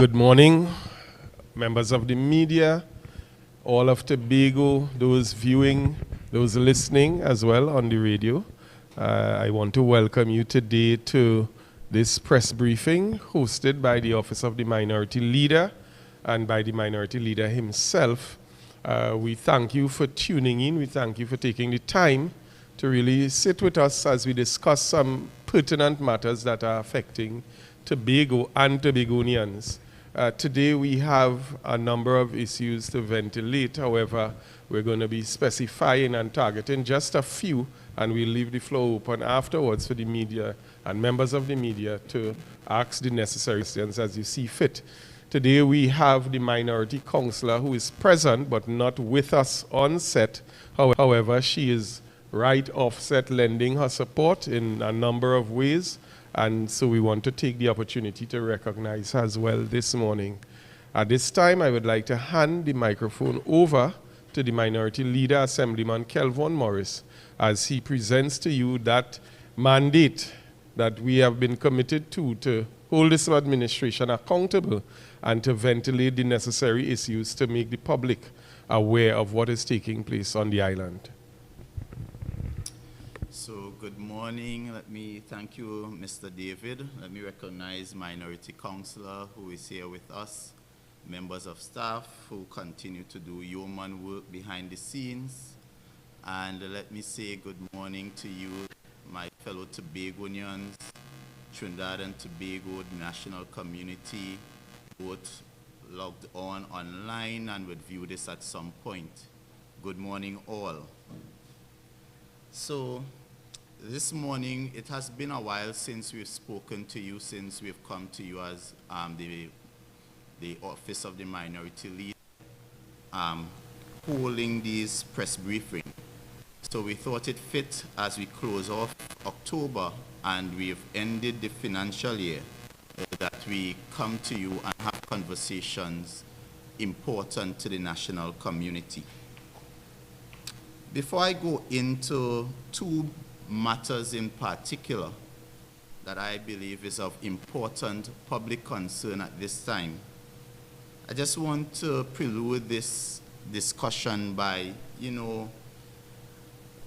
Good morning, members of the media, all of Tobago, those viewing, those listening as well on the radio. I want to welcome you today to this press briefing hosted by the Office of the Minority Leader and by the Minority Leader himself. We thank you for tuning in. We thank you for taking the time to really sit with us as we discuss some pertinent matters that are affecting Tobago and Tobagonians. Today we have a number of issues to ventilate. However, we're going to be specifying and targeting just a few, and we'll leave the floor open afterwards for the media and members of the media to ask the necessary questions as you see fit. Today we have the minority councillor who is present but not with us on set. However, she is right offset lending her support in a number of ways. And so we want to take the opportunity to recognize her as well this morning. At this time, I would like to hand the microphone over to the Minority Leader, Assemblyman Kelvon Morris, as he presents to you that mandate that we have been committed to hold this administration accountable and to ventilate the necessary issues to make the public aware of what is taking place on the island. So good morning. Let me thank you, Mr. David. Let me recognize Minority Councillor who is here with us, members of staff who continue to do yeoman work behind the scenes. And let me say good morning to you, my fellow Tobagonians, Trinidad and Tobago, the national community, both logged on online and would view this at some point. Good morning all. So, this morning, it has been a while since we've spoken to you, since we've come to you as the Office of the Minority Leader, holding these press briefings. So we thought it fit as we close off October and we've ended the financial year that we come to you and have conversations important to the national community. Before I go into two matters in particular that I believe is of important public concern at this time, I just want to prelude this discussion by,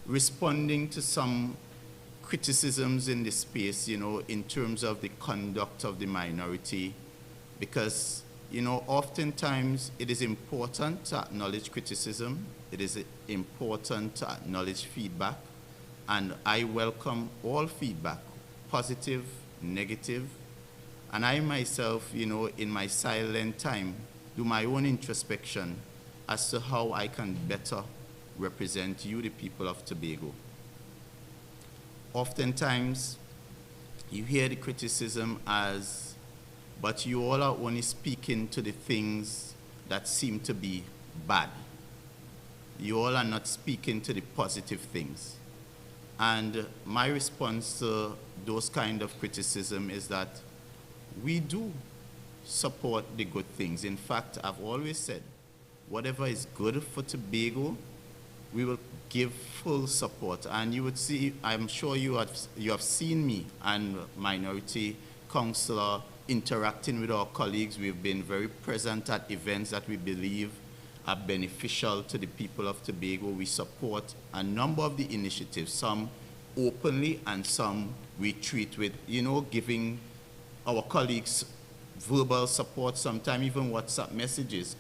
responding to some criticisms in this space, in terms of the conduct of the minority, because, oftentimes it is important to acknowledge criticism. It is important to acknowledge feedback, and I welcome all feedback, positive, negative, and I myself, in my silent time, do my own introspection as to how I can better represent you, the people of Tobago. Oftentimes, you hear the criticism as, but you all are only speaking to the things that seem to be bad. You all are not speaking to the positive things. And my response to those kind of criticism is that we do support the good things. In fact, I've always said, whatever is good for Tobago, we will give full support. And you would see, I'm sure you have seen me and Minority Councillor interacting with our colleagues. We've been very present at events that we believe are beneficial to the people of Tobago. We support a number of the initiatives, some openly and some we treat with, giving our colleagues verbal support, sometimes even WhatsApp messages,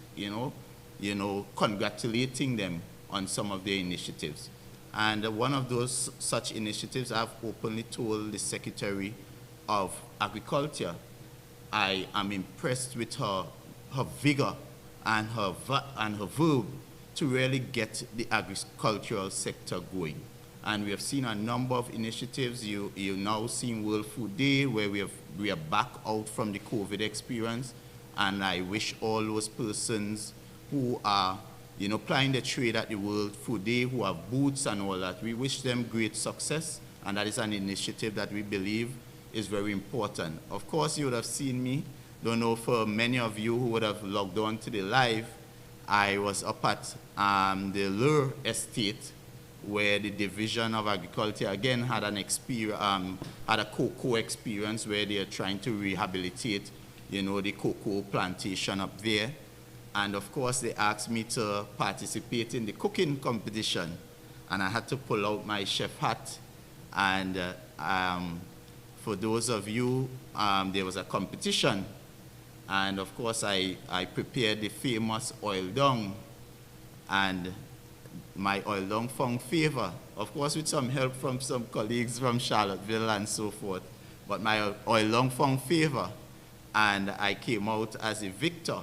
congratulating them on some of their initiatives. And one of those such initiatives, I've openly told the Secretary of Agriculture, I am impressed with her vigor and her verb to really get the agricultural sector going. And we have seen a number of initiatives. You're now seeing World Food Day, where we are back out from the COVID experience. And I wish all those persons who are, plying the trade at the World Food Day, who have booths and all that, we wish them great success. And that is an initiative that we believe is very important. Of course, you would have seen me. Don't know, for many of you who would have logged on to the live, I was up at the Lure Estate, where the Division of Agriculture again had an experience, had a cocoa experience where they are trying to rehabilitate you know, the cocoa plantation up there. And of course, they asked me to participate in the cooking competition. And I had to pull out my chef hat. And for those of you, there was a competition. And of course, I prepared the famous oil dung. And my oil dung found favor, of course with some help from some colleagues from Charlottesville and so forth. But my oil dung found favor, and I came out as a victor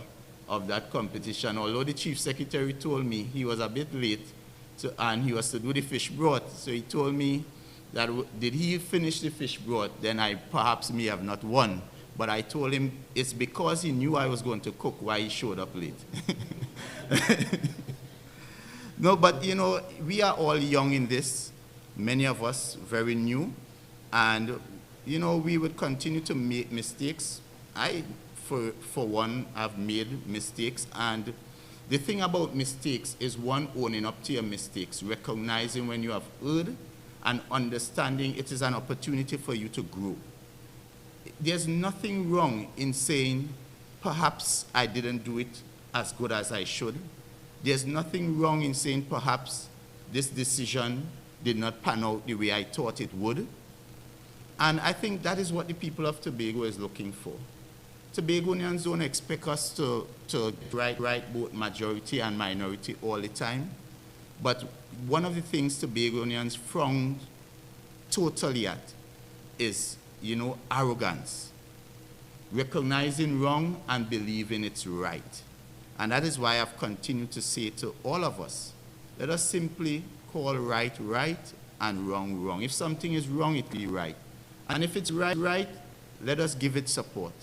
of that competition, although the chief secretary told me he was a bit late, and he was to do the fish broth. So he told me that did he finish the fish broth, then I perhaps may have not won. But I told him it's because he knew I was going to cook why he showed up late. No, but you know, we are all young in this, many of us very new, and you know, we would continue to make mistakes. I, for one, have made mistakes, and the thing about mistakes is one owning up to your mistakes, recognizing when you have erred, and understanding it is an opportunity for you to grow. There's nothing wrong in saying, perhaps I didn't do it as good as I should. There's nothing wrong in saying, perhaps this decision did not pan out the way I thought it would. And I think that is what the people of Tobago is looking for. Tobagonians don't expect us to write both majority and minority all the time. But one of the things Tobagonians frown totally at is, you know, arrogance. Recognizing wrong and believing it's right. And that is why I've continued to say to all of us, let us simply call right, right, and wrong, wrong. If something is wrong, it be right. And if it's right, right, let us give it support.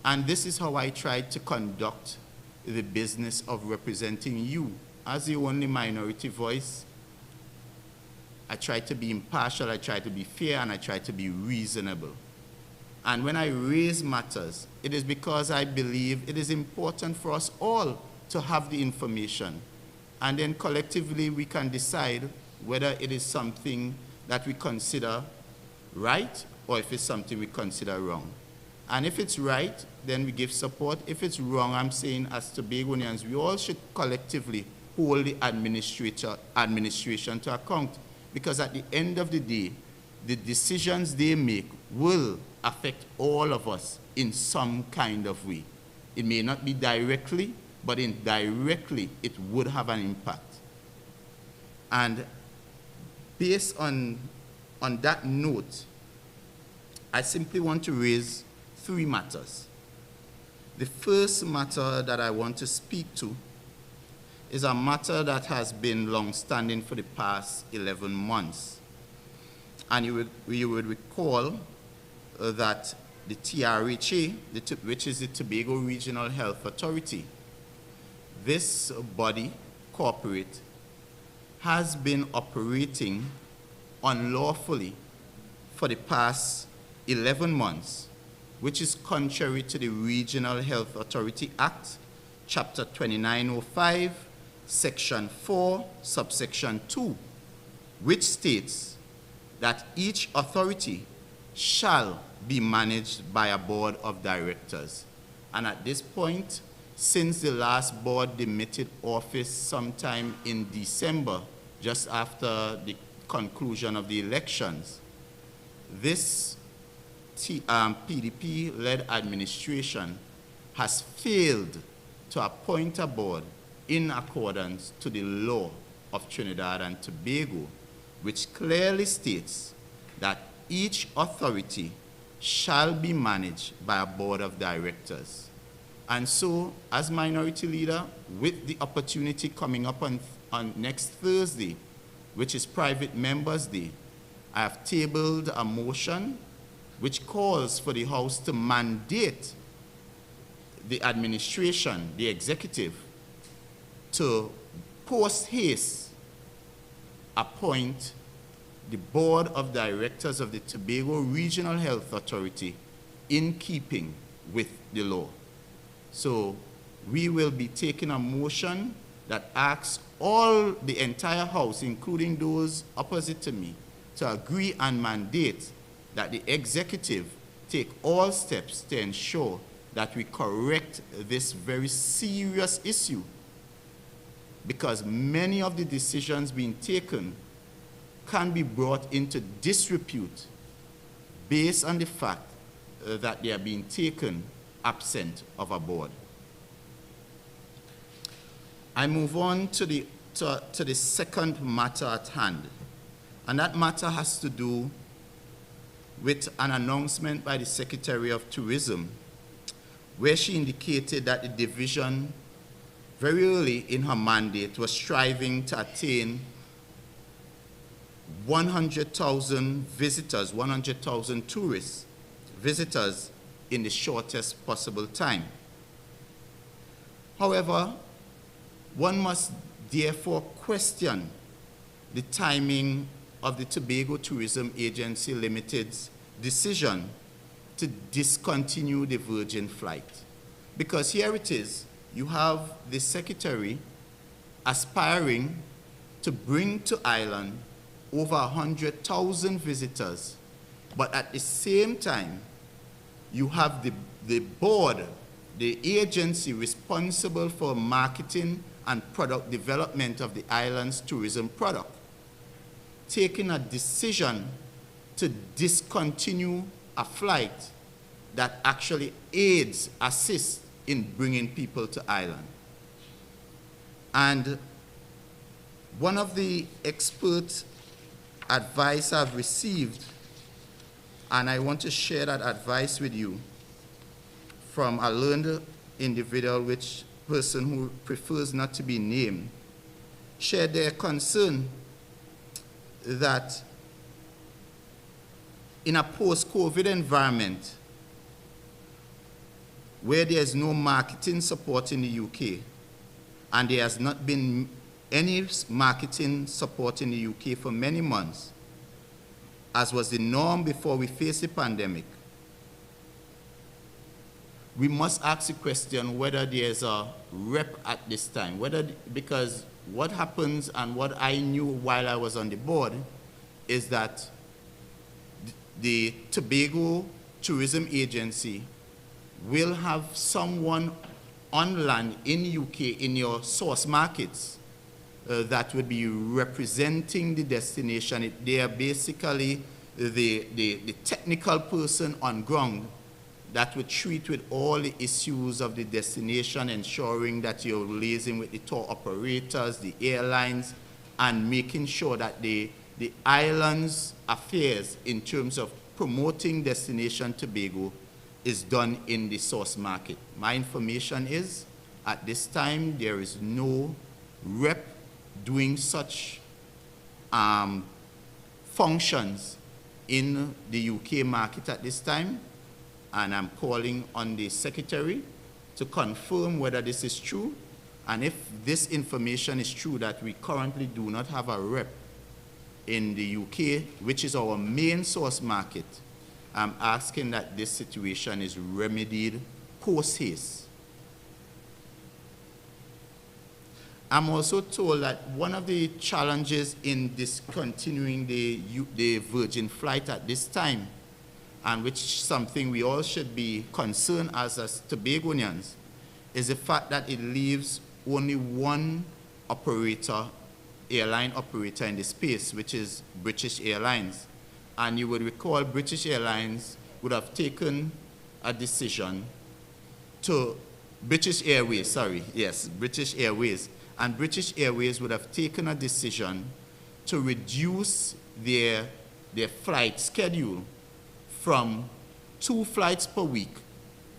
And this is how I tried to conduct the business of representing you as the only minority voice. I tried to be impartial, I tried to be fair, and I tried to be reasonable. And when I raise matters, it is because I believe it is important for us all to have the information. And then collectively we can decide whether it is something that we consider right or if it's something we consider wrong. And if it's right, then we give support. If it's wrong, I'm saying as Tobagonians, we all should collectively hold the administration to account. Because at the end of the day, the decisions they make will affect all of us in some kind of way. It may not be directly, but indirectly it would have an impact. And based on that note, I simply want to raise three matters. The first matter that I want to speak to is a matter that has been long-standing for the past 11 months. And you would recall that the TRHA, which is the Tobago Regional Health Authority, this body, corporate, has been operating unlawfully for the past 11 months, which is contrary to the Regional Health Authority Act, Chapter 2905, Section 4, Subsection 2, which states that each authority shall be managed by a board of directors. And at this point, since the last board demitted office sometime in December, just after the conclusion of the elections, this PDP-led administration has failed to appoint a board in accordance to the law of Trinidad and Tobago, which clearly states that each authority shall be managed by a board of directors. And so, as minority leader, with the opportunity coming up on next Thursday, which is Private Members' Day, I have tabled a motion which calls for the House to mandate the administration, the executive, to post haste appoint the board of directors of the Tobago Regional Health Authority in keeping with the law. So we will be taking a motion that asks the entire House, including those opposite to me, to agree and mandate that the executive take all steps to ensure that we correct this very serious issue, because many of the decisions being taken can be brought into disrepute based on the fact that they are being taken absent of a board. I move on to the second matter at hand, and that matter has to do with an announcement by the Secretary of Tourism, where she indicated that the division very early in her mandate was striving to attain 100,000 visitors, 100,000 tourists, visitors in the shortest possible time. However, one must therefore question the timing of the Tobago Tourism Agency Limited's decision to discontinue the Virgin flight. Because here it is, you have the Secretary aspiring to bring to Ireland over 100,000 visitors, but at the same time, you have the board, the agency responsible for marketing and product development of the island's tourism product, taking a decision to discontinue a flight that actually assists in bringing people to Ireland. And one of the expert advice I've received, and I want to share that advice with you, from a learned individual, person who prefers not to be named, shared their concern that in a post-COVID environment where there's no marketing support in the UK, and there has not been any marketing support in the UK for many months, as was the norm before we faced the pandemic, we must ask the question whether there's a rep at this time, because what happens, and what I knew while I was on the board, is that the Tobago Tourism Agency will have someone on land in UK in your source markets that would be representing the destination. They are basically the technical person on ground that would treat with all the issues of the destination, ensuring that you're liaising with the tour operators, the airlines, and making sure that the island's affairs in terms of promoting Destination Tobago is done in the source market. My information is, at this time, there is no rep doing such functions in the UK market at this time, and I'm calling on the Secretary to confirm whether this is true, and if this information is true, that we currently do not have a rep in the UK, which is our main source market. I'm asking that this situation is remedied post haste. I'm also told that one of the challenges in discontinuing the Virgin flight at this time, and which is something we all should be concerned as Tobagonians, is the fact that it leaves only one operator, airline operator in the space, which is British Airlines. And you would recall British Airlines would have taken a decision to, British Airways. And British Airways would have taken a decision to reduce their flight schedule from 2 flights per week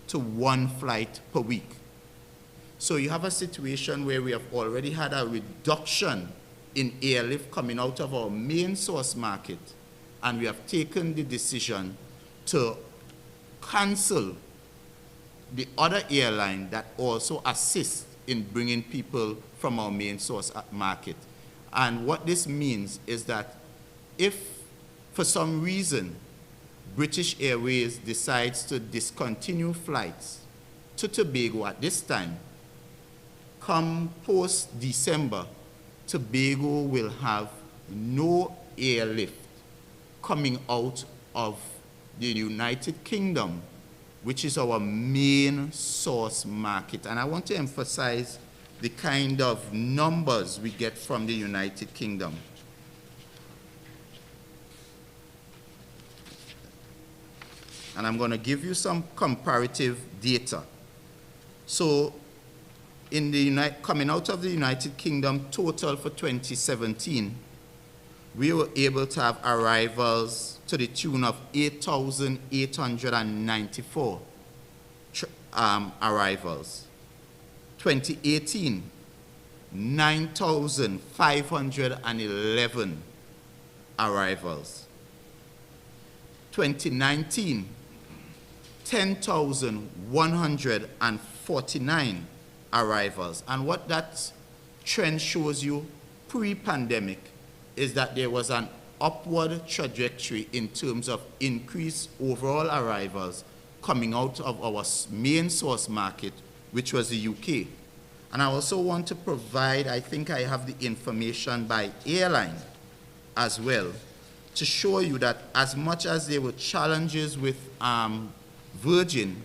to 1 flight per week. So you have a situation where we have already had a reduction in airlift coming out of our main source market, and we have taken the decision to cancel the other airline that also assists in bringing people from our main source market. And what this means is that if, for some reason, British Airways decides to discontinue flights to Tobago at this time, come post-December, Tobago will have no airlift coming out of the United Kingdom, which is our main source market. And I want to emphasize the kind of numbers we get from the United Kingdom. And I'm going to give you some comparative data. So, coming out of the United Kingdom, total for 2017, we were able to have arrivals to the tune of 8,894 arrivals. 2018, 9,511 arrivals. 2019, 10,149 arrivals. And what that trend shows you pre-pandemic is that there was an upward trajectory in terms of increased overall arrivals coming out of our main source market, which was the UK. And I also want to provide, I think I have the information by airline as well, to show you that as much as there were challenges with Virgin,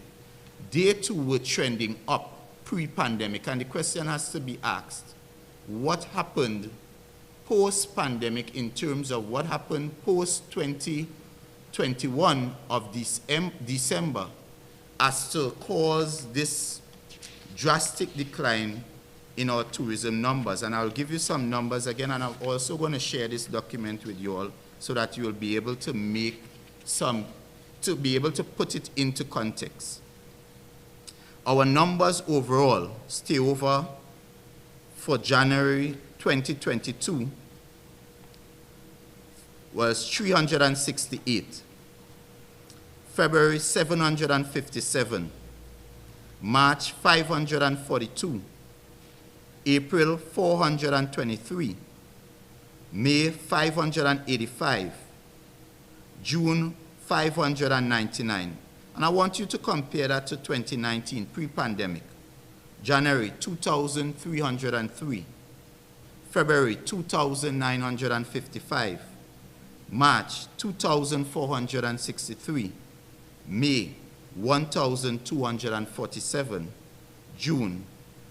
they too were trending up pre-pandemic. And the question has to be asked, what happened post-pandemic in terms of what happened post-2021 of December as to cause this drastic decline in our tourism numbers? And I'll give you some numbers again, and I'm also going to share this document with you all so that you'll be able to to put it into context. Our numbers overall stay over for January 2022 was 368, February 757, March 542, April 423, May 585, June 599. And I want you to compare that to 2019, pre-pandemic. January 2,303, February 2,955, March 2,463, May 1,247, June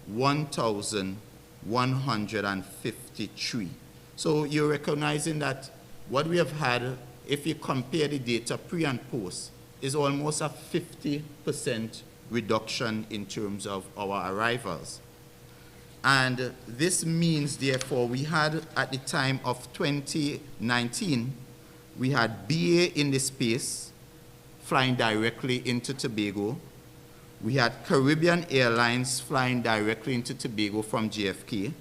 1,153. So you're recognizing that what we have had, if you compare the data pre and post, is almost a 50% reduction in terms of our arrivals. And this means, therefore, we had at the time of 2019, we had BA in the space flying directly into Tobago. We had Caribbean Airlines flying directly into Tobago from JFK.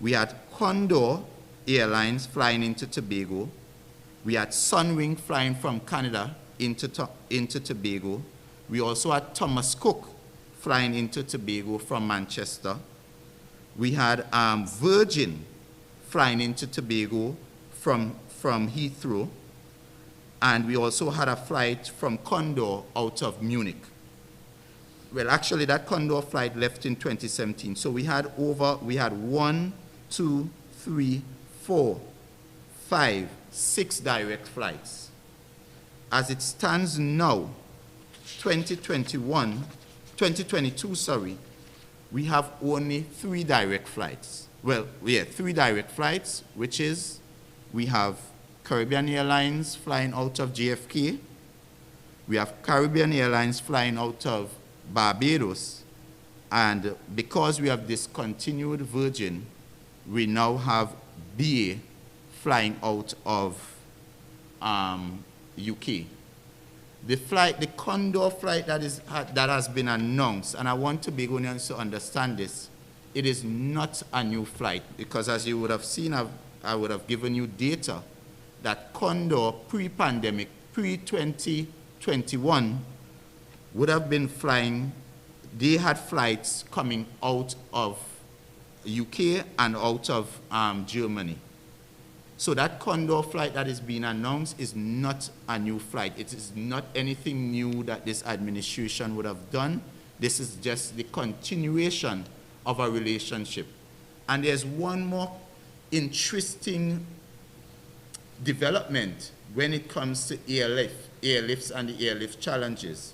We had Condor Airlines flying into Tobago. We had Sunwing flying from Canada into Tobago. We also had Thomas Cook flying into Tobago from Manchester. We had Virgin flying into Tobago from Heathrow. And we also had a flight from Condor out of Munich. Well, actually, that Condor flight left in 2017. So we had 1, 2, 3, 4, 5, 6 direct flights. As it stands now, 2022, we have only 3 direct flights. Well, 3 direct flights, which is we have Caribbean Airlines flying out of JFK. We have Caribbean Airlines flying out of Barbados. And because we have discontinued Virgin, we now have BA flying out of UK. The Condor flight that has been announced, and I want Tobagonians to understand this, it is not a new flight, because as you would have seen, I would have given you data that Condor pre-pandemic, pre-2021, would have been flying, they had flights coming out of UK and out of Germany. So that Condor flight that is being announced is not a new flight. It is not anything new that this administration would have done. This is just the continuation of a relationship. And there's one more interesting development when it comes to airlifts and the airlift challenges.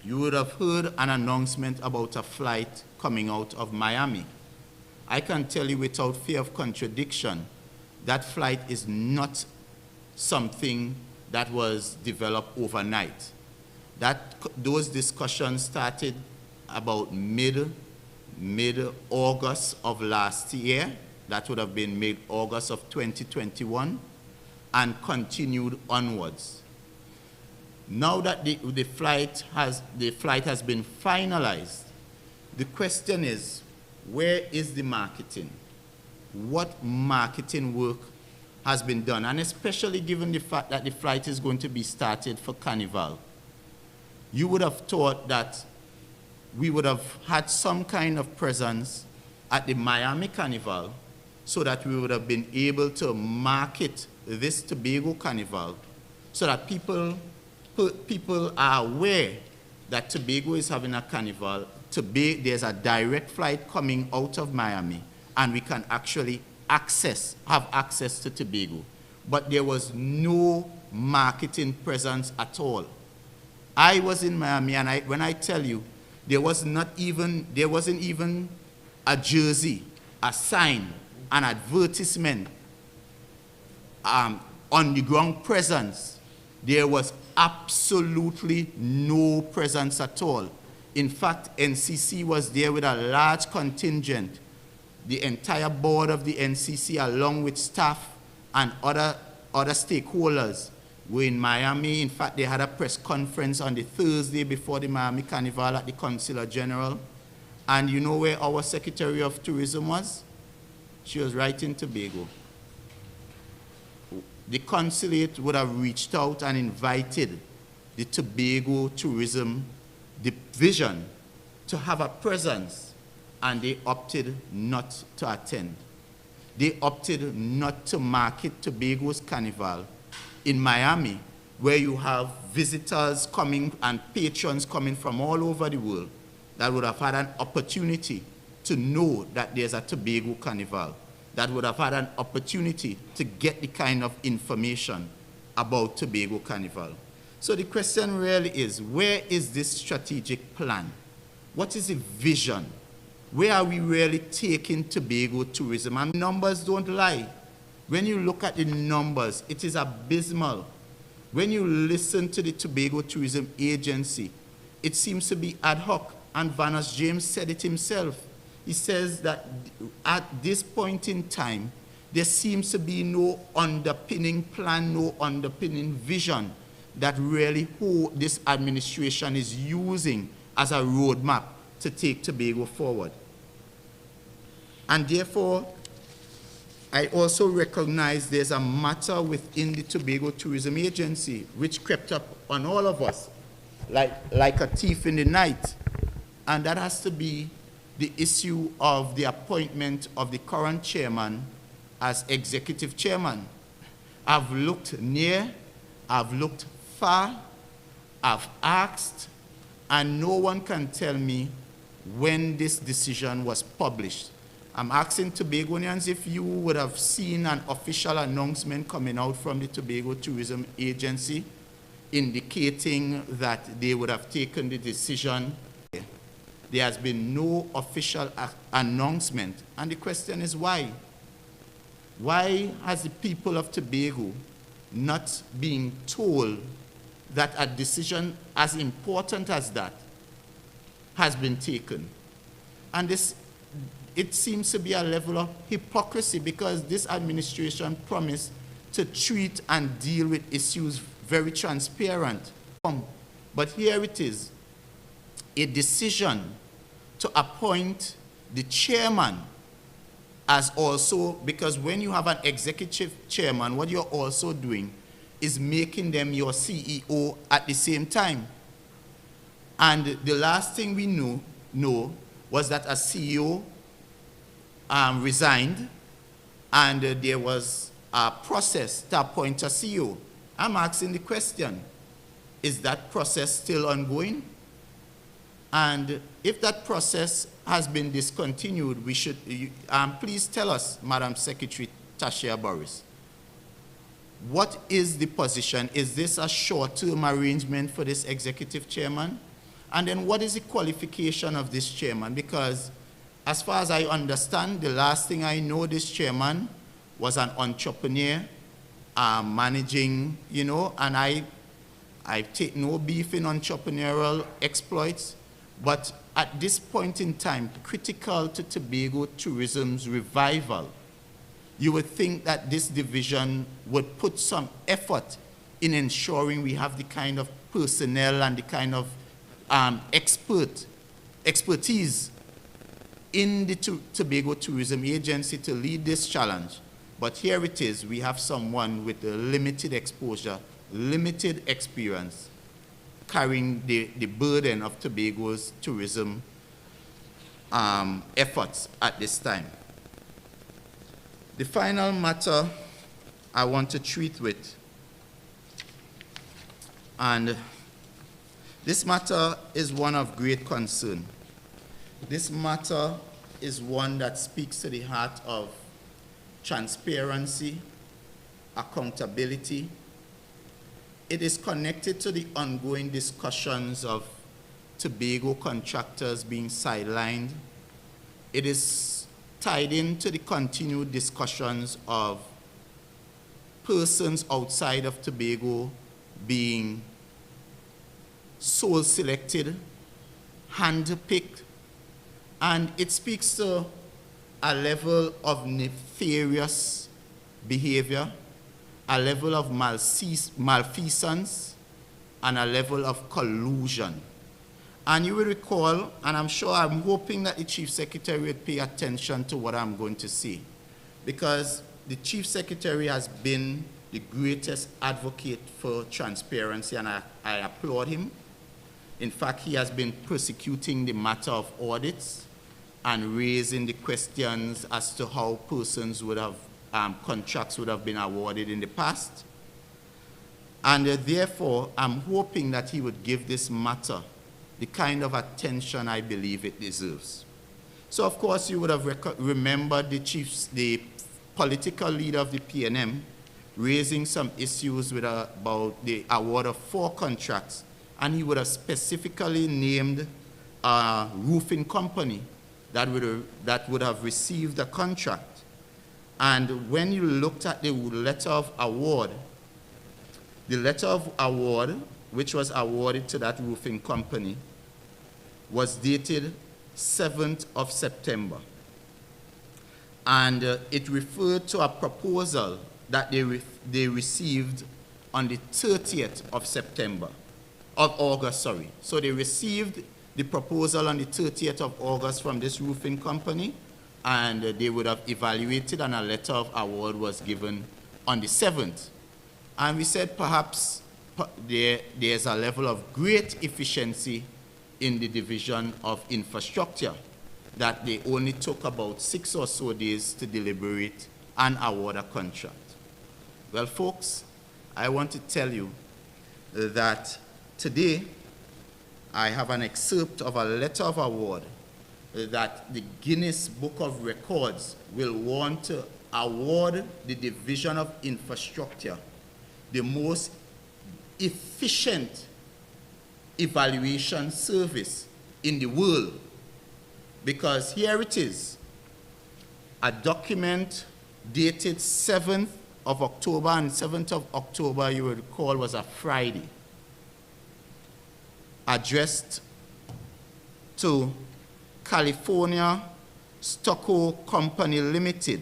You would have heard an announcement about a flight coming out of Miami. I can tell you without fear of contradiction, that flight is not something that was developed overnight. Those discussions started about mid-August of last year. That would have been mid-August of 2021, and continued onwards. Now that the flight has been finalized, the question is, where is the marketing? What marketing work has been done? And especially given the fact that the flight is going to be started for Carnival, you would have thought that we would have had some kind of presence at the Miami Carnival so that we would have been able to market this Tobago Carnival so that people are aware that Tobago is having a carnival. There's a direct flight coming out of Miami, and we can actually have access to Tobago. But there was no marketing presence at all. I was in Miami, and when I tell you, there wasn't even a jersey, a sign, an advertisement, on the ground presence. There was absolutely no presence at all. In fact, NCC was there with a large contingent. The entire board of the NCC, along with staff and other stakeholders, were in Miami. In fact, they had a press conference on the Thursday before the Miami Carnival at the Consular General. And you know where our Secretary of Tourism was? She was right in Tobago. The consulate would have reached out and invited the Tobago Tourism Division to have a presence, and they opted not to attend. They opted not to market Tobago's Carnival in Miami, where you have visitors coming and patrons coming from all over the world that would have had an opportunity to know that there's a Tobago Carnival, that would have had an opportunity to get the kind of information about Tobago Carnival. So the question really is, where is this strategic plan? What is the vision? Where are we really taking Tobago tourism? And numbers don't lie. When you look at the numbers, it is abysmal. When you listen to the Tobago Tourism Agency, it seems to be ad hoc. And Vanas James said it himself. He says that at this point in time, there seems to be no underpinning plan, no underpinning vision that really who this administration is using as a roadmap to take Tobago forward. And therefore, I also recognize there's a matter within the Tobago Tourism Agency which crept up on all of us like a thief in the night. And that has to be the issue of the appointment of the current chairman as executive chairman. I've looked near, I've looked far, I've asked, and no one can tell me when this decision was published. I'm asking Tobagonians if you would have seen an official announcement coming out from the Tobago Tourism Agency indicating that they would have taken the decision. There has been no official announcement, and the question is why? Why has the people of Tobago not been told that a decision as important as that has been taken? And it seems to be a level of hypocrisy, because this administration promised to treat and deal with issues very transparent. But here it is, a decision to appoint the chairman as also, because when you have an executive chairman, what you're also doing is making them your CEO at the same time. And the last thing we know was that a CEO resigned, and there was a process to appoint a CEO. I'm asking the question, is that process still ongoing? And if that process has been discontinued, we should, please tell us, Madam Secretary TRHA Boris, what is the position? Is this a short-term arrangement for this executive chairman? And then what is the qualification of this chairman? Because as far as I understand, the last thing I know, this chairman was an entrepreneur, managing, you know, and I take no beef in entrepreneurial exploits, but at this point in time, critical to Tobago tourism's revival, you would think that this division would put some effort in ensuring we have the kind of personnel and the kind of expertise in the Tobago Tourism Agency to lead this challenge. But here it is, we have someone with limited exposure, limited experience, carrying the burden of Tobago's tourism efforts at this time. The final matter I want to treat with, and this matter is one of great concern. This matter is one that speaks to the heart of transparency, accountability. It is connected to the ongoing discussions of Tobago contractors being sidelined. It is tied into the continued discussions of persons outside of Tobago being soul-selected, hand-picked, and it speaks to a level of nefarious behavior, a level of malfeasance, and a level of collusion. And you will recall, and I'm hoping that the Chief Secretary would pay attention to what I'm going to say, because the Chief Secretary has been the greatest advocate for transparency, and I applaud him. In fact, he has been prosecuting the matter of audits and raising the questions as to how persons would have, contracts would have been awarded in the past. And therefore, I'm hoping that he would give this matter the kind of attention I believe it deserves. So, of course, you would have remembered the political leader of the PNM raising some issues with, about the award of 4 contracts, and he would have specifically named a roofing company that would have received a contract. And when you looked at the letter of award, which was awarded to that roofing company, was dated 7th of September. And it referred to a proposal that they received on the 30th of August. So they received the proposal on the 30th of August from this roofing company, and they would have evaluated, and a letter of award was given on the 7th. And we said perhaps there's a level of great efficiency in the division of infrastructure, that they only took about 6 or so days to deliberate and award a contract. Well, folks, I want to tell you that today I have an excerpt of a letter of award that the Guinness Book of Records will want to award the division of infrastructure the most efficient evaluation service in the world. Because here it is, a document dated 7th of October, and 7th of October, you will recall, was a Friday, addressed to California Stucco Company Limited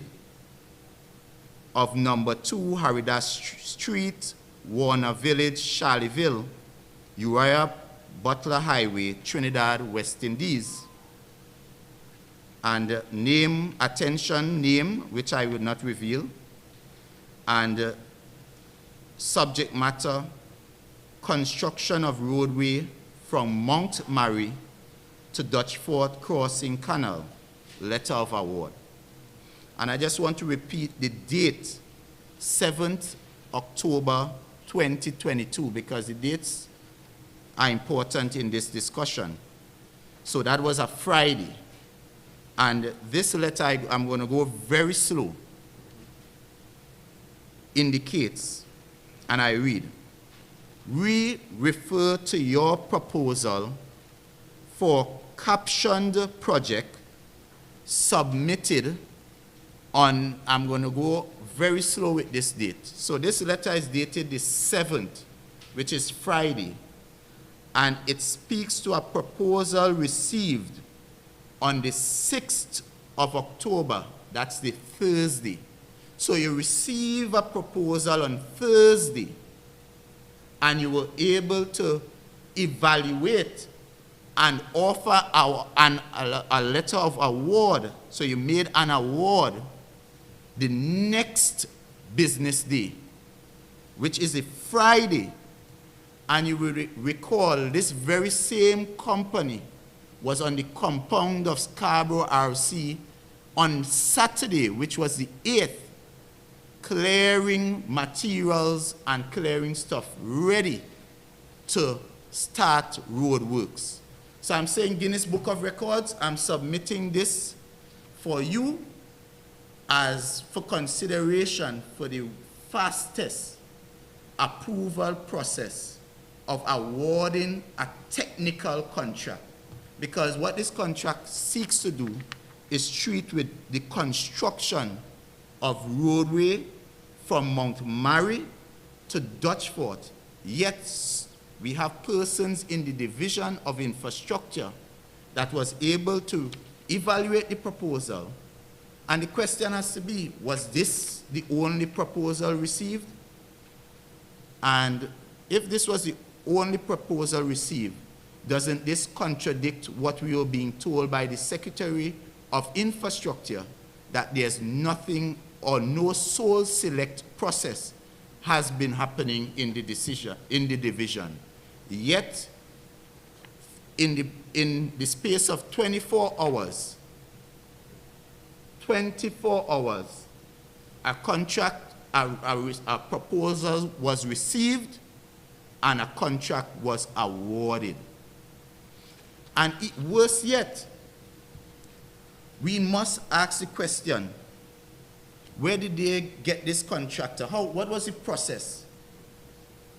of number 2 Haridas Street, Warner Village, Charleville, Uriah Butler Highway, Trinidad, West Indies. And name, which I will not reveal, and subject matter, construction of roadway from Mount Mary to Dutchford Crossing Canal, letter of award. And I just want to repeat the date, 7th October 2022, because the dates are important in this discussion. So that was a Friday. And this letter, I'm going to go very slow, indicates and I read, "We refer to your proposal for captioned project submitted on," I'm going to go very slow with this date. So this letter is dated the 7th, which is Friday, and it speaks to a proposal received on the 6th of October. That's the Thursday. So you receive a proposal on Thursday, and you were able to evaluate and offer a letter of award. So you made an award the next business day, which is a Friday. And you will recall this very same company was on the compound of Scarborough RC on Saturday, which was the 8th, clearing materials and clearing stuff ready to start road works. So I'm saying, Guinness Book of Records, I'm submitting this for you as for consideration for the fastest approval process of awarding a technical contract. Because what this contract seeks to do is treat with the construction of roadway from Mount Mary to Dutchford. Yet we have persons in the Division of Infrastructure that was able to evaluate the proposal. And the question has to be, was this the only proposal received? And if this was the only proposal received, doesn't this contradict what we were being told by the Secretary of Infrastructure, that there's nothing or no sole select process has been happening in the division? Yet, in the space of 24 hours, a contract, a proposal was received and a contract was awarded. And worse yet, we must ask the question, where did they get this contractor? What was the process?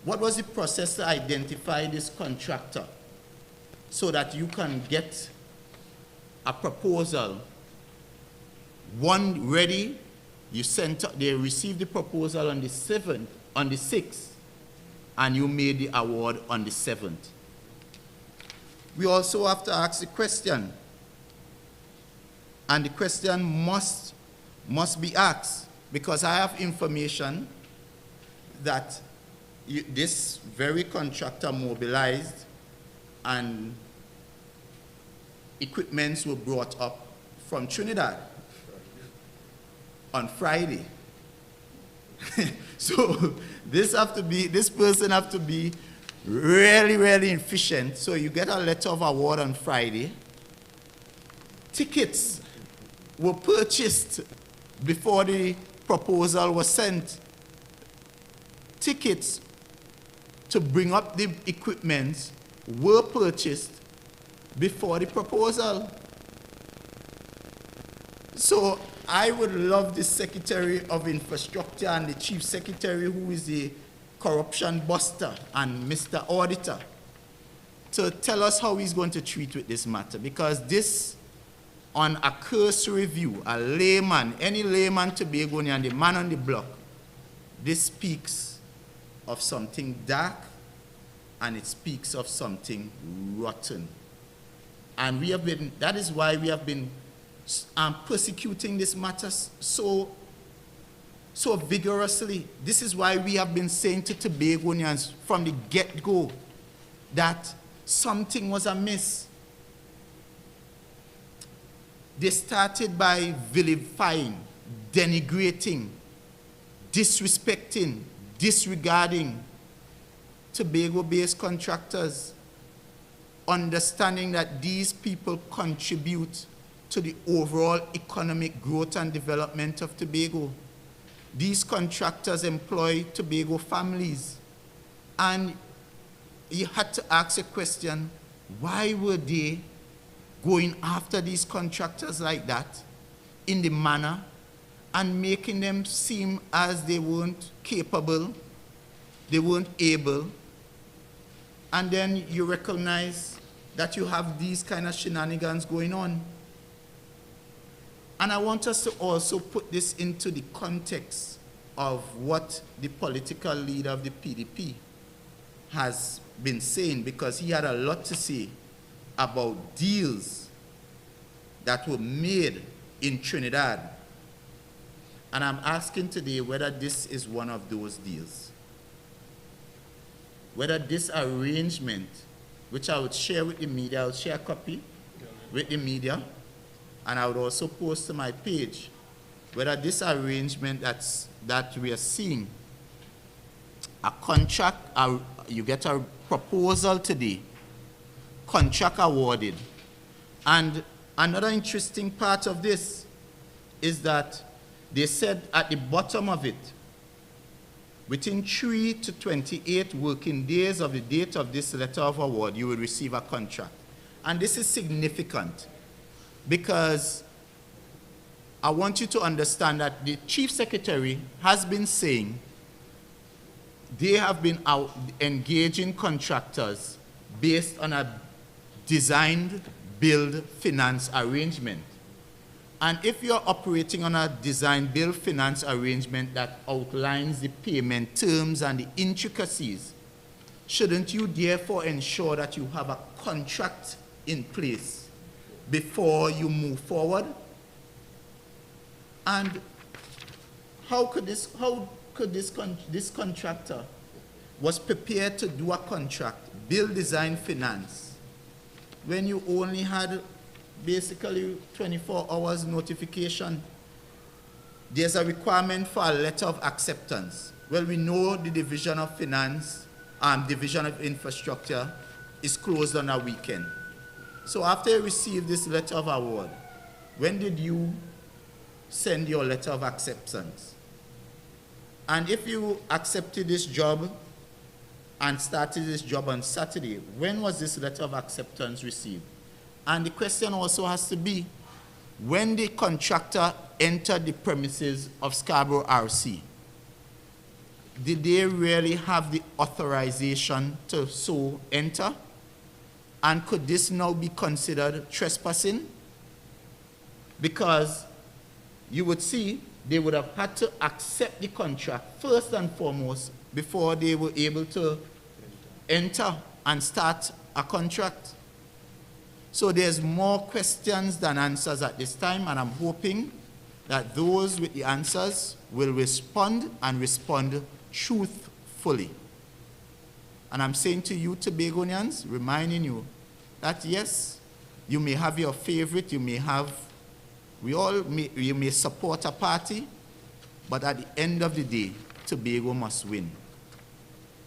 What was the process to identify this contractor so that you can get a proposal, one ready, they received the proposal on the 7th, on the 6th, and you made the award on the 7th. We also have to ask the question, and the question must be asked, because I have information that this very contractor mobilized and equipments were brought up from Trinidad on Friday. So this person have to be really, really efficient. So you get a letter of award on Friday. Tickets were purchased before the proposal was sent. Tickets to bring up the equipment were purchased before the proposal. So I would love the Secretary of Infrastructure and the Chief Secretary, who is the corruption buster, and Mr. Auditor, to tell us how he's going to treat with this matter. Because this, on a cursory view, a layman, any layman Tobagonian, the man on the block, this speaks of something dark, and it speaks of something rotten. And that is why we have been persecuting this matter so vigorously. This is why we have been saying to Tobagonians from the get-go that something was amiss. They started by vilifying, denigrating, disrespecting, disregarding Tobago-based contractors, understanding that these people contribute to the overall economic growth and development of Tobago. These contractors employ Tobago families. And you had to ask a question, why were they going after these contractors like that in the manner and making them seem as they weren't capable? they weren't able, and then you recognize that you have these kind of shenanigans going on. And I want us to also put this into the context of what the political leader of the PDP has been saying, because he had a lot to say about deals that were made in Trinidad. And I'm asking today whether this is one of those deals. Whether this arrangement, which I would share with the media, I would share a copy with the media, and I would also post to my page, whether this arrangement that we are seeing, a contract, you get a proposal today, contract awarded. And another interesting part of this is that they said at the bottom of it, within 3 to 28 working days of the date of this letter of award, you will receive a contract. And this is significant because I want you to understand that the Chief Secretary has been saying they have been out engaging contractors based on a designed, build, finance arrangement. And if you're operating on a design, build, finance arrangement that outlines the payment terms and the intricacies, shouldn't you therefore ensure that you have a contract in place before you move forward? And how could this contractor was prepared to do a contract, build, design, finance, when you only had basically 24 hours notification? There's a requirement for a letter of acceptance. Well, we know the Division of Finance, Division of Infrastructure is closed on a weekend. So after you receive this letter of award, when did you send your letter of acceptance? And if you accepted this job and started this job on Saturday, when was this letter of acceptance received? And the question also has to be, when the contractor entered the premises of Scarborough RC, did they really have the authorization to so enter? And could this now be considered trespassing? Because you would see they would have had to accept the contract first and foremost before they were able to enter and start a contract. So there's more questions than answers at this time, and I'm hoping that those with the answers will respond and respond truthfully. And I'm saying to you, Tobagonians, reminding you that yes, you may have your favorite, you may have, you may support a party, but at the end of the day, Tobago must win.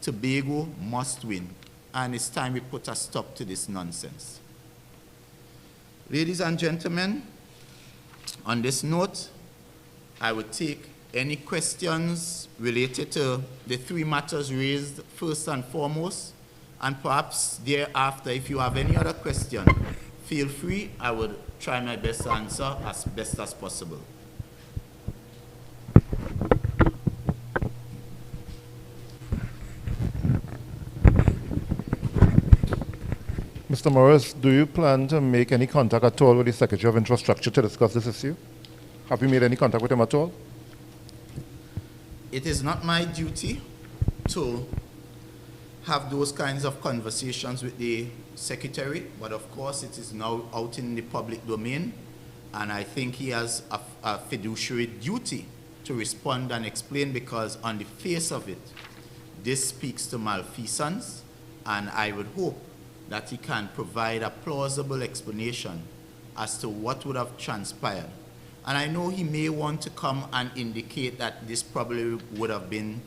Tobago must win. And it's time we put a stop to this nonsense. Ladies and gentlemen, on this note, I would take any questions related to the three matters raised first and foremost, and perhaps thereafter, if you have any other question, feel free. I would try my best to answer as best as possible. Mr. Morris, do you plan to make any contact at all with the Secretary of Infrastructure to discuss this issue? Have you made any contact with him at all? It is not my duty to have those kinds of conversations with the Secretary, but of course it is now out in the public domain, and I think he has a fiduciary duty to respond and explain, because on the face of it, this speaks to malfeasance, and I would hope that he can provide a plausible explanation as to what would have transpired. And I know he may want to come and indicate that this probably would have been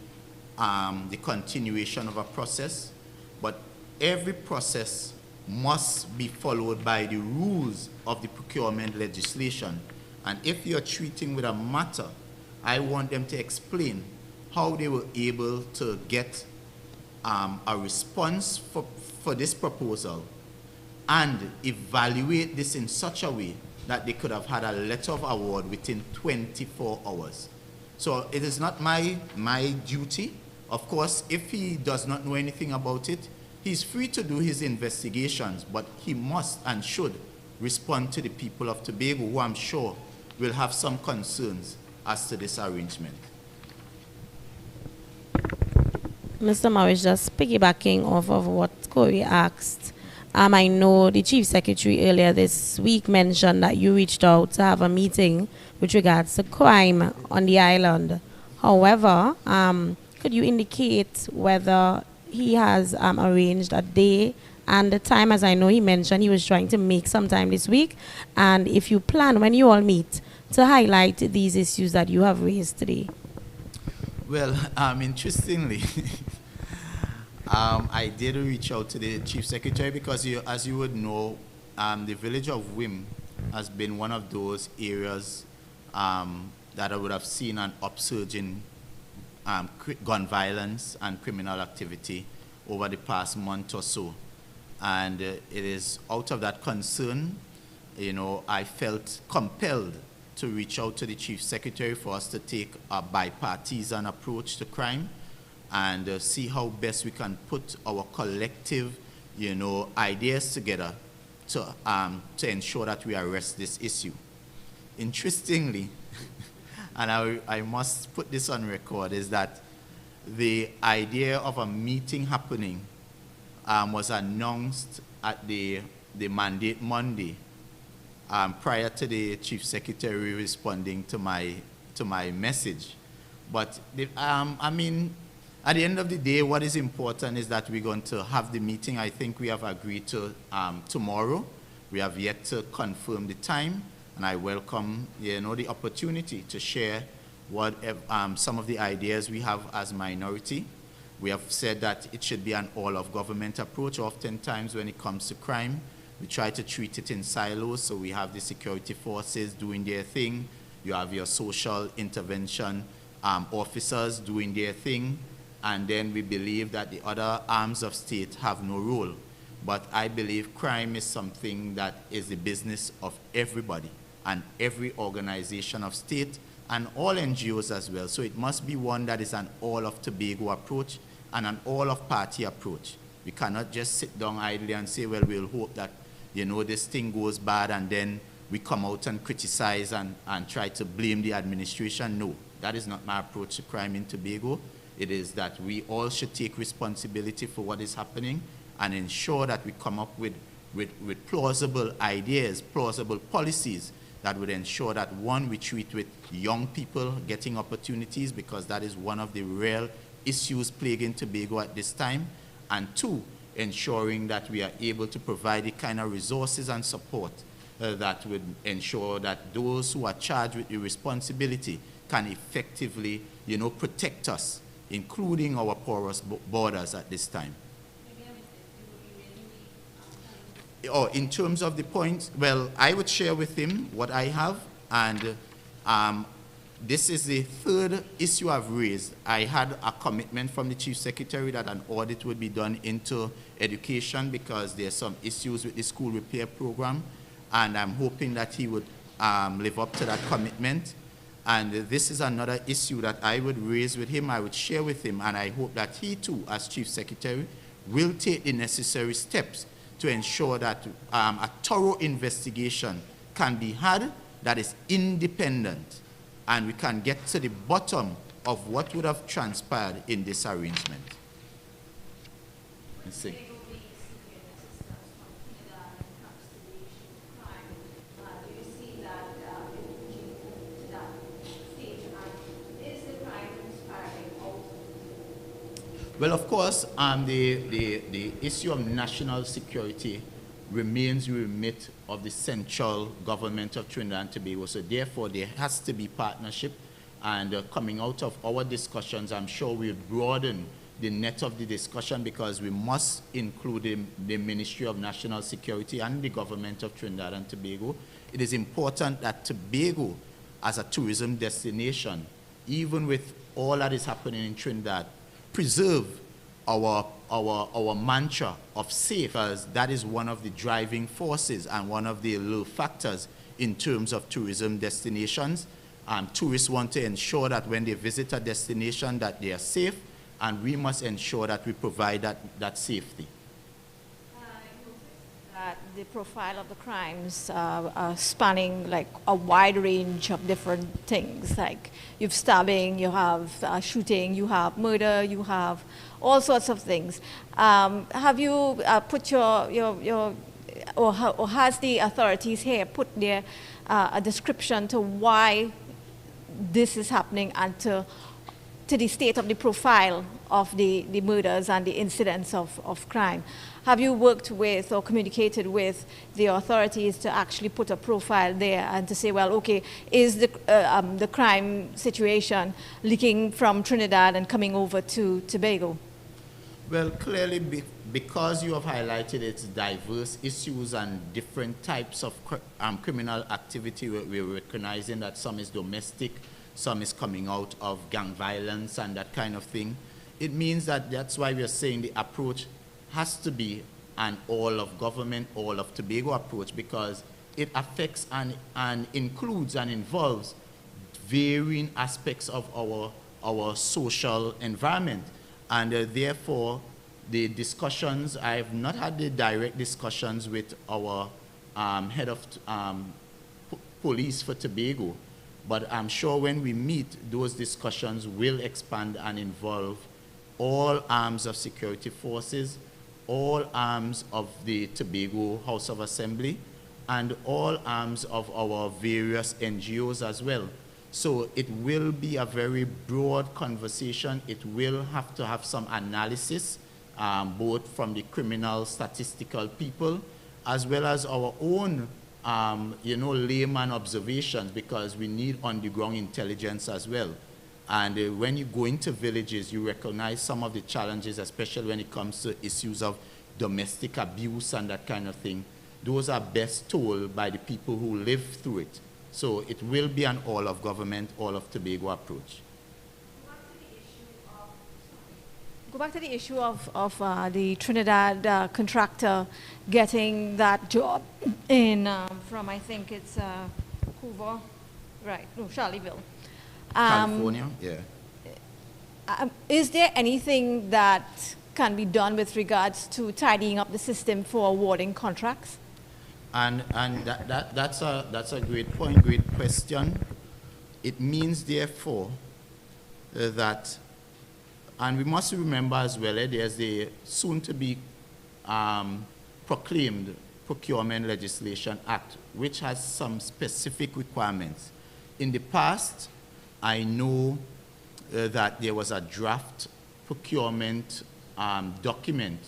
the continuation of a process, but every process must be followed by the rules of the procurement legislation. And if you're treating with a matter, I want them to explain how they were able to get a response for this proposal and evaluate this in such a way that they could have had a letter of award within 24 hours. So it is not my duty Of course, if he does not know anything about it, he's free to do his investigations, but he must and should respond to the people of Tobago, who I'm sure will have some concerns as to this arrangement. Mr. Morris, just piggybacking off of what Corey asked, I know the Chief Secretary earlier this week mentioned that you reached out to have a meeting with regards to crime on the island. However, could you indicate whether he has arranged a day and the time, as I know he mentioned he was trying to make some time this week, and if you plan, when you all meet, to highlight these issues that you have raised today? Well, interestingly, I did reach out to the Chief Secretary because, as you would know, the village of Wim has been one of those areas that I would have seen an upsurge in gun violence and criminal activity over the past month or so. And it is out of that concern, you know, I felt compelled to reach out to the Chief Secretary for us to take a bipartisan approach to crime and see how best we can put our collective, you know, ideas together to ensure that we arrest this issue. Interestingly, and I must put this on record, is that the idea of a meeting happening was announced at the mandate Monday, prior to the Chief Secretary responding to my message. But I mean, at the end of the day, what is important is that we're going to have the meeting. I think we have agreed to tomorrow. We have yet to confirm the time, and I welcome, you know, the opportunity to share what some of the ideas we have as minority. We have said that it should be an all-of-government approach. Oftentimes when it comes to crime, we try to treat it in silos. So we have the security forces doing their thing. You have your social intervention officers doing their thing. And then we believe that the other arms of state have no role. But I believe crime is something that is the business of everybody and every organization of state and all NGOs as well. So it must be one that is an all-of-Tobago approach and an all-of-party approach. We cannot just sit down idly and say, well, we'll hope that, you know, this thing goes bad and then we come out and criticize and try to blame the administration. No, that is not my approach to crime in Tobago. It is that we all should take responsibility for what is happening and ensure that we come up with plausible ideas, plausible policies that would ensure that, one, we treat with young people getting opportunities, because that is one of the real issues plaguing Tobago at this time, and two, ensuring that we are able to provide the kind of resources and support that would ensure that those who are charged with the responsibility can effectively, you know, protect us, including our porous borders at this time. Oh, in terms of the points, well, I would share with him what I have, and this is the third issue I've raised. I had a commitment from the Chief Secretary that an audit would be done into education because there's some issues with the school repair program, and I'm hoping that he would live up to that commitment. And this is another issue that I would raise with him, I would share with him, and I hope that he too, as Chief Secretary, will take the necessary steps to ensure that a thorough investigation can be had that is independent, and we can get to the bottom of what would have transpired in this arrangement. Let's see. Well, of course, the issue of national security remains the remit of the central government of Trinidad and Tobago. So therefore, there has to be partnership. And coming out of our discussions, I'm sure we'll broaden the net of the discussion, because we must include the Ministry of National Security and the government of Trinidad and Tobago. It is important that Tobago, as a tourism destination, even with all that is happening in Trinidad, preserve our mantra of safe, because that is one of the driving forces and one of the little factors in terms of tourism destinations. Tourists want to ensure that when they visit a destination that they are safe and we must ensure that we provide that safety. That the profile of the crimes are spanning like a wide range of different things. Like you have stabbing, you have shooting, you have murder, you have all sorts of things. Have you put or has the authorities here put their a description to why this is happening and to the state of the profile of the murders and the incidents of crime? Have you worked with or communicated with the authorities to actually put a profile there and to say, well, okay, is the crime situation leaking from Trinidad and coming over to Tobago? Well, clearly, because you have highlighted its diverse issues and different types of criminal activity, we're recognizing that some is domestic, some is coming out of gang violence and that kind of thing. It means that that's why we're saying the approach has to be an all of government, all of Tobago approach, because it affects and includes and involves varying aspects of our social environment. And therefore, the discussions, I have not had the direct discussions with our head of police for Tobago, but I'm sure when we meet, those discussions will expand and involve all arms of security forces, all arms of the Tobago House of Assembly, and all arms of our various NGOs as well. So it will be a very broad conversation. It will have to have some analysis, both from the criminal statistical people, as well as our own, layman observations, because we need on-the-ground intelligence as well. And when you go into villages, you recognize some of the challenges, especially when it comes to issues of domestic abuse and that kind of thing. Those are best told by the people who live through it. So it will be an all of government, all of Tobago approach. Go back to the issue of the Trinidad contractor getting that job in from, I think it's Hoover, right? No, Charlottesville. California, yeah. Is there anything that can be done with regards to tidying up the system for awarding contracts? And that's a great point, great question. It means, therefore, that, and we must remember as well, there's the soon-to-be proclaimed Procurement Legislation Act, which has some specific requirements. In the past, I know that there was a draft procurement document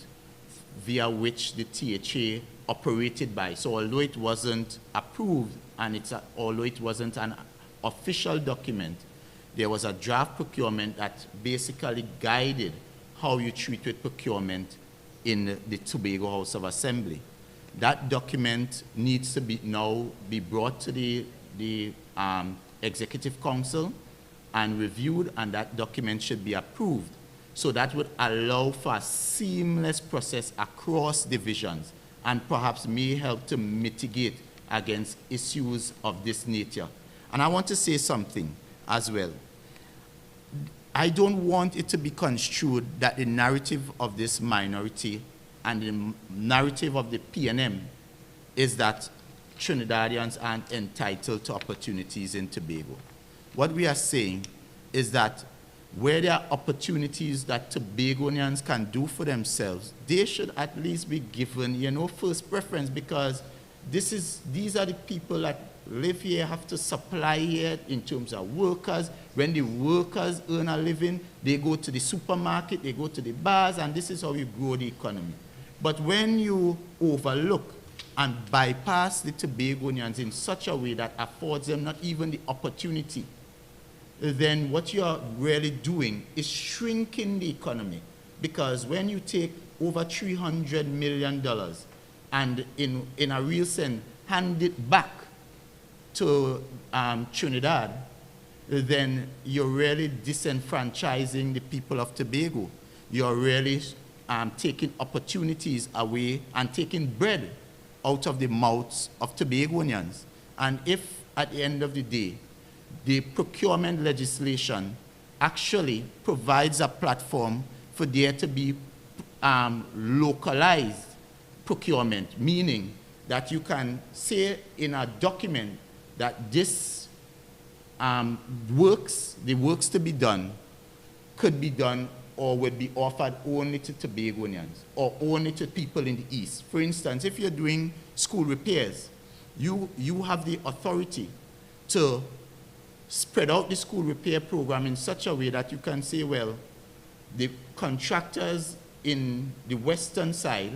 via which the TRHA operated by. So although it wasn't approved and although it wasn't an official document, there was a draft procurement that basically guided how you treat with procurement in the Tobago House of Assembly. That document needs to now be brought to the Executive Council and reviewed, and that document should be approved. So that would allow for a seamless process across divisions and perhaps may help to mitigate against issues of this nature. And I want to say something as well. I don't want it to be construed that the narrative of this minority and the narrative of the PNM is that Trinidadians aren't entitled to opportunities in Tobago. What we are saying is that where there are opportunities that Tobagonians can do for themselves, they should at least be given, first preference, because these are the people that live here, have to supply here in terms of workers. When the workers earn a living, they go to the supermarket, they go to the bars, and this is how you grow the economy. But when you overlook and bypass the Tobagonians in such a way that affords them not even the opportunity, then what you're really doing is shrinking the economy. Because when you take over $300 million and in a real sense hand it back to Trinidad, then you're really disenfranchising the people of Tobago. You're really taking opportunities away and taking bread out of the mouths of Tobagonians. And if at the end of the day, the procurement legislation actually provides a platform for there to be localized procurement, meaning that you can say in a document that this the works to be done could be done or would be offered only to Tobagonians or only to people in the East. For instance, if you're doing school repairs, you have the authority to spread out the school repair program in such a way that you can say, well, the contractors in the western side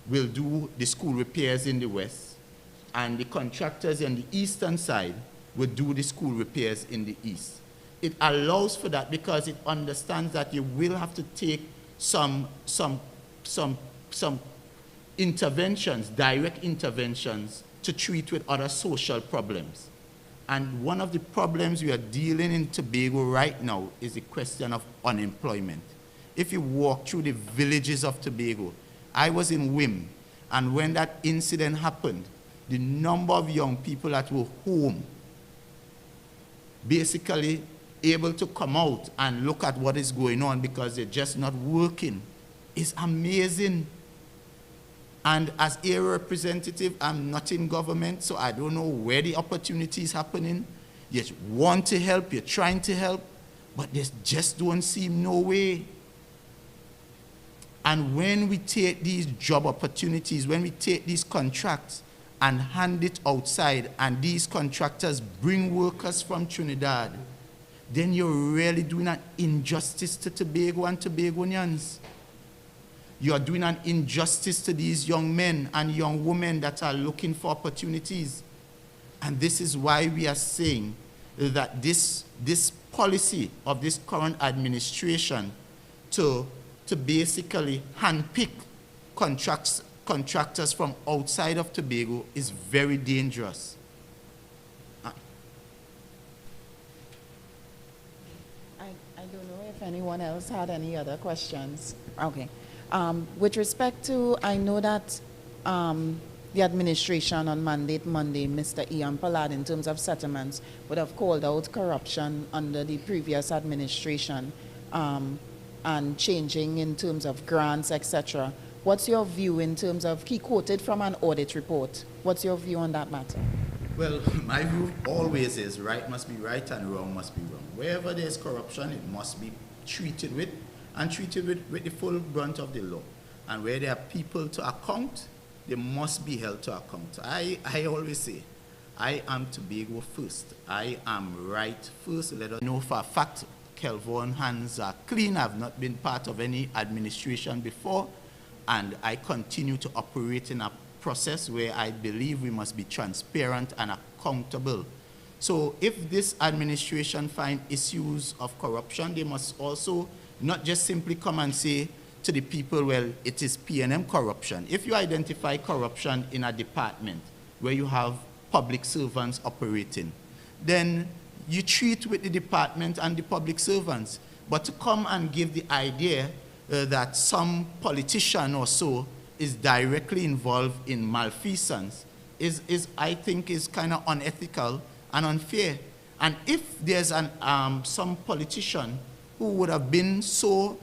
will do the school repairs in the west, and the contractors on the eastern side will do the school repairs in the east. It allows for that because it understands that you will have to take some interventions, direct interventions, to treat with other social problems. And one of the problems we are dealing in Tobago right now is the question of unemployment. If you walk through the villages of Tobago, I was in Wim, and when that incident happened, the number of young people that were home, basically able to come out and look at what is going on because they're just not working, is amazing. And as area representative, I'm not in government, so I don't know where the opportunity is happening. You want to help, you're trying to help, but there just don't seem no way. And when we take these job opportunities, when we take these contracts and hand it outside, and these contractors bring workers from Trinidad, then you're really doing an injustice to Tobago and Tobagonians. You are doing an injustice to these young men and young women that are looking for opportunities. And this is why we are saying that this policy of this current administration to basically handpick contractors from outside of Tobago is very dangerous. I don't know if anyone else had any other questions. Okay. With respect to, I know that the administration on mandate Monday, Mr. Ian Pollard, in terms of settlements, would have called out corruption under the previous administration and changing in terms of grants, etc. What's your view in terms of, he quoted from an audit report. What's your view on that matter? Well, my view always is right must be right and wrong must be wrong. Wherever there's corruption, it must be treated with and treated with the full brunt of the law. And where there are people to account, they must be held to account. I always say, I am Tobago first. I am right first. Let us know for a fact, Kelvon's hands are clean. I've not been part of any administration before, and I continue to operate in a process where I believe we must be transparent and accountable. So if this administration find issues of corruption, they must also not just simply come and say to the people, well, it is P&M corruption. If you identify corruption in a department where you have public servants operating, then you treat with the department and the public servants. But to come and give the idea that some politician or so is directly involved in malfeasance I think, is kind of unethical and unfair. And if there's some politician who would have been so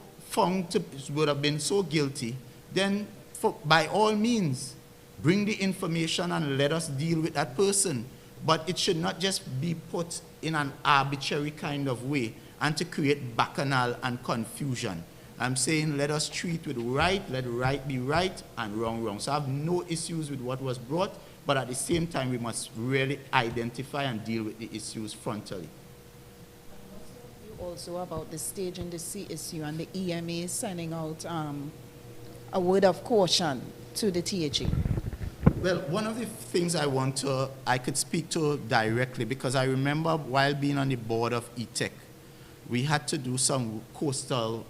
guilty, then by all means, bring the information and let us deal with that person. But it should not just be put in an arbitrary kind of way and to create bacchanal and confusion. I'm saying let us treat with right, let right be right and wrong wrong. So I have no issues with what was brought, but at the same time we must really identify and deal with the issues frontally. Also about the stage and the sea issue and the EMA sending out a word of caution to the TRHA. Well, one of the things I could speak to directly, because I remember while being on the board of ETEC, we had to do some coastal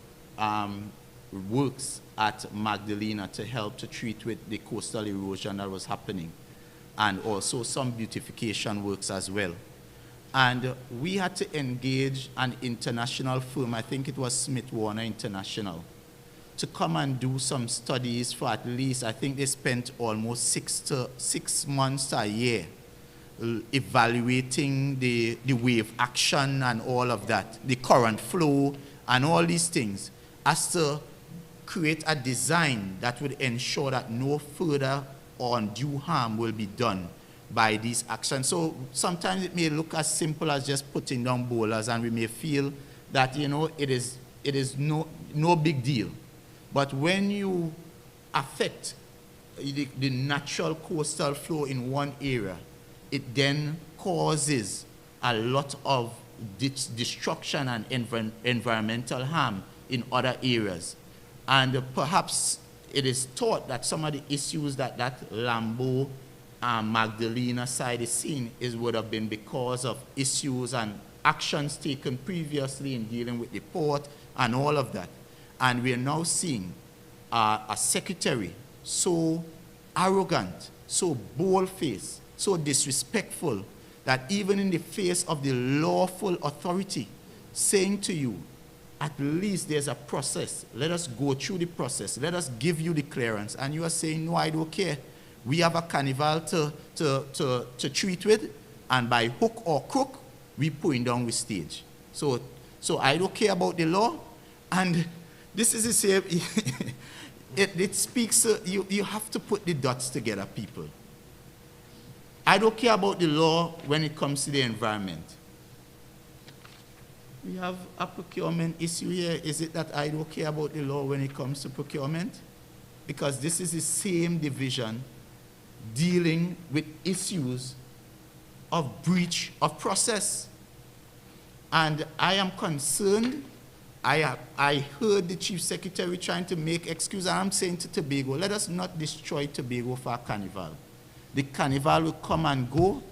works at Magdalena to help to treat with the coastal erosion that was happening, and also some beautification works as well. And we had to engage an international firm, I think it was Smith Warner International, to come and do some studies for at least, I think they spent almost 6 months to a year evaluating the wave action and all of that, the current flow and all these things, as to create a design that would ensure that no further or undue harm will be done by these actions. So sometimes it may look as simple as just putting down boulders, and we may feel that, you know, it is no big deal. But when you affect the natural coastal flow in one area, it then causes a lot of destruction and environmental harm in other areas. And perhaps it is thought that some of the issues that Lambo Magdalena side is seeing would have been because of issues and actions taken previously in dealing with the port and all of that. And we are now seeing a secretary so arrogant, so bold-faced, so disrespectful, that even in the face of the lawful authority saying to you, at least there's a process, let us go through the process, let us give you the clearance, and you are saying, no, I don't care. We have a carnival to treat with, and by hook or crook, we putting down with stage. So I don't care about the law, and this is the same. It speaks, you have to put the dots together, people. I don't care about the law when it comes to the environment. We have a procurement issue here. Is it that I don't care about the law when it comes to procurement? Because this is the same division dealing with issues of breach of process. And I am concerned. I heard the Chief Secretary trying to make excuses, and I'm saying to Tobago, let us not destroy Tobago for a carnival. The carnival will come and go,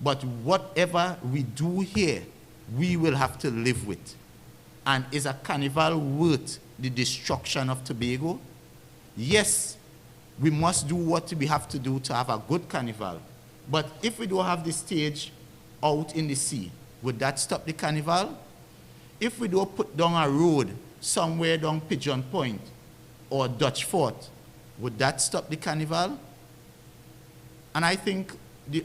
but whatever we do here, we will have to live with. And is a carnival worth the destruction of Tobago? Yes, we must do what we have to do to have a good carnival. But if we don't have the stage out in the sea, would that stop the carnival? If we don't put down a road somewhere down Pigeon Point or Dutch Fort, would that stop the carnival? And I think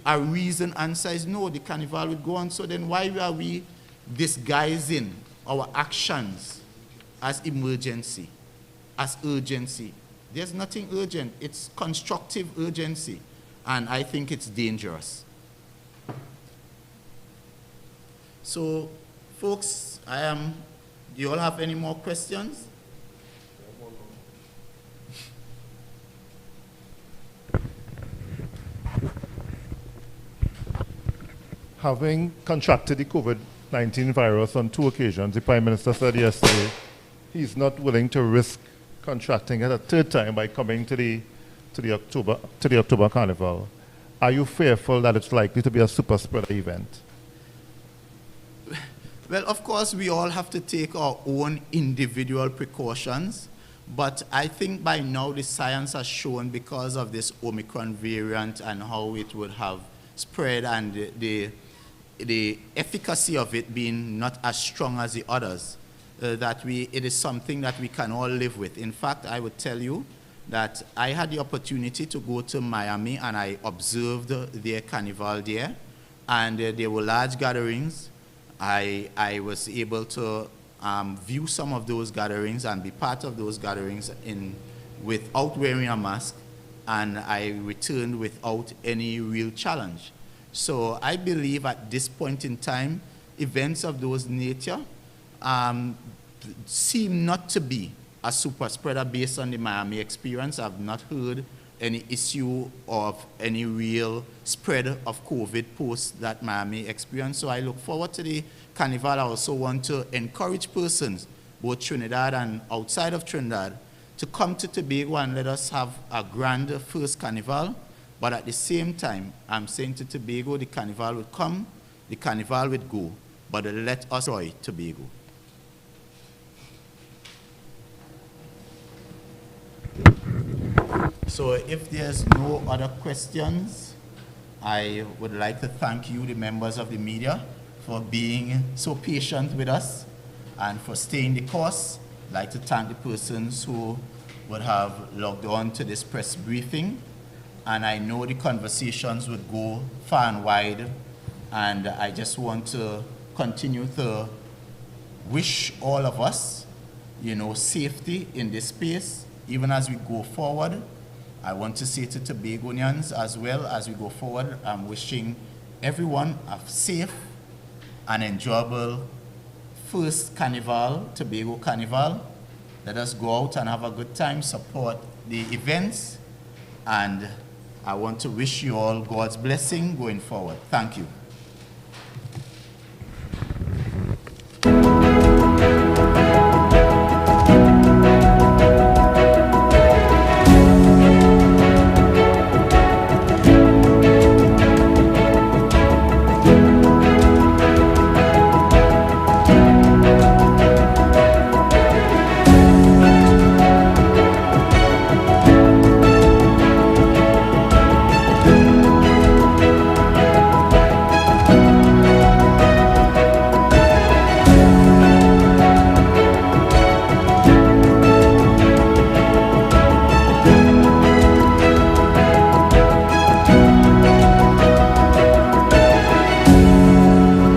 a reasoned answer is no, the carnival would go on. So then why are we disguising our actions as emergency, as urgency? There's nothing urgent. It's constructive urgency. And I think it's dangerous. So, folks, do you all have any more questions? Having contracted the COVID-19 virus on 2 occasions, the Prime Minister said yesterday he's not willing to risk contracting it a 3rd time by coming to the October Carnival. Are you fearful that it's likely to be a super spreader event? Well, of course, we all have to take our own individual precautions, but I think by now the science has shown, because of this Omicron variant and how it would have spread and the efficacy of it being not as strong as the others, that it is something that we can all live with. In fact, I would tell you that I had the opportunity to go to Miami, and I observed their carnival there, and there were large gatherings. I was able to view some of those gatherings and be part of those gatherings without wearing a mask, and I returned without any real challenge. So I believe at this point in time, events of those nature seem not to be a super spreader based on the Miami experience. I've not heard any issue of any real spread of COVID post that Miami experience. So I look forward to the carnival. I also want to encourage persons, both Trinidad and outside of Trinidad, to come to Tobago and let us have a grand first carnival. But at the same time, I'm saying to Tobago, the carnival would come, the carnival would go, but let us destroy Tobago. So if there's no other questions, I would like to thank you, the members of the media, for being so patient with us and for staying the course. I'd like to thank the persons who would have logged on to this press briefing. and I know the conversations would go far and wide, and I just want to continue to wish all of us, safety in this space, even as we go forward. I want to say to Tobagonians as well, as we go forward, I'm wishing everyone a safe and enjoyable first Carnival, Tobago Carnival. Let us go out and have a good time, support the events, and I want to wish you all God's blessing going forward. Thank you.